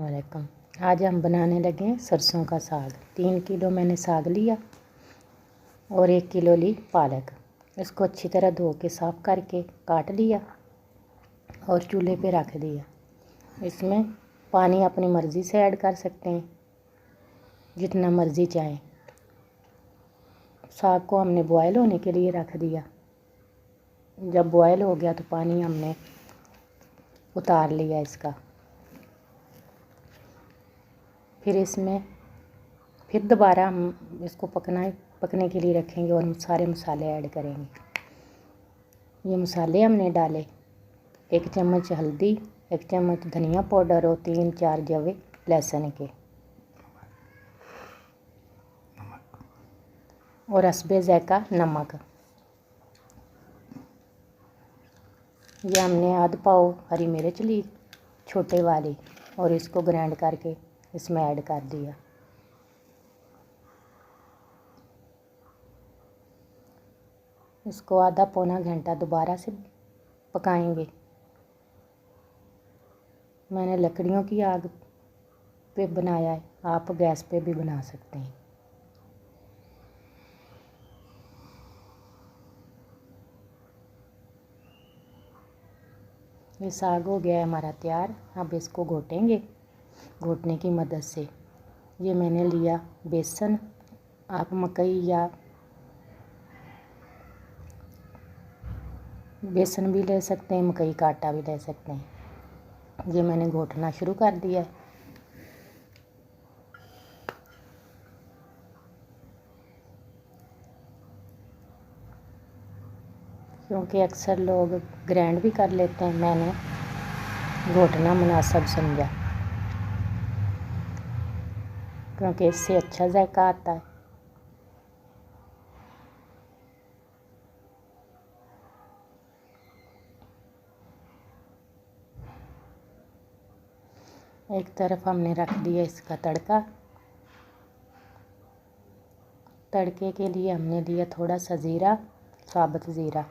वालेकुम। आज हम बनाने लगे हैं सरसों का साग। 3 किलो मैंने साग लिया और 1 किलो ली पालक। इसको अच्छी तरह धो के साफ़ करके काट लिया और चूल्हे पे रख दिया। इसमें पानी अपनी मर्ज़ी से ऐड कर सकते हैं, जितना मर्ज़ी चाहें। साग को हमने बॉयल होने के लिए रख दिया। जब बॉयल हो गया तो पानी हमने उतार लिया इसका। फिर इसमें दोबारा हम इसको पकने के लिए रखेंगे और सारे मसाले ऐड करेंगे। ये मसाले हमने डाले 1 चम्मच हल्दी, 1 चम्मच धनिया पाउडर और 3-4 जवे लहसुन के और हस्बे ज़ायक़ा नमक। ये हमने आध पाव हरी मिर्च ली छोटे वाली और इसको ग्राइंड करके इसमें ऐड कर दिया। इसको आधा पौना घंटा दोबारा से पकाएंगे। मैंने लकड़ियों की आग पे बनाया है, आप गैस पे भी बना सकते हैं। ये साग हो गया है हमारा तैयार। अब इसको घोटेंगे घोटने की मदद से। ये मैंने लिया बेसन, आप मकई या बेसन भी ले सकते हैं, मकई का आटा भी ले सकते हैं। ये मैंने घोटना शुरू कर दिया है। क्योंकि अक्सर लोग ग्राइंड भी कर लेते हैं, मैंने घोटना मुनासिब समझा क्योंकि इससे अच्छा जायका आता है। एक तरफ हमने रख दिया इसका तड़का। तड़के के लिए हमने लिया थोड़ा सा ज़ीरा, साबुत ज़ीरा,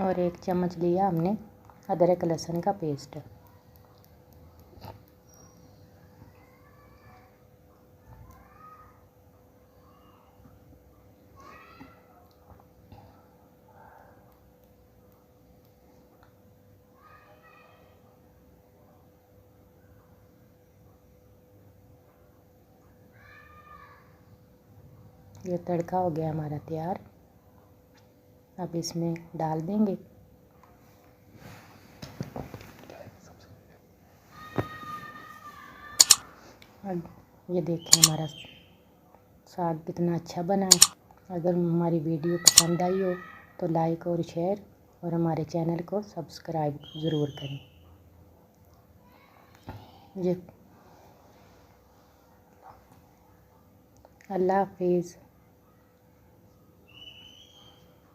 और 1 चम्मच लिया हमने अदरक लहसुन का पेस्ट। ये तड़का हो गया हमारा तैयार। अब इसमें डाल देंगे। अब ये देखें हमारा साग कितना अच्छा बना है। अगर हमारी वीडियो पसंद आई हो तो लाइक और शेयर और हमारे चैनल को सब्सक्राइब ज़रूर करें। ये अल्लाह हाफिज़।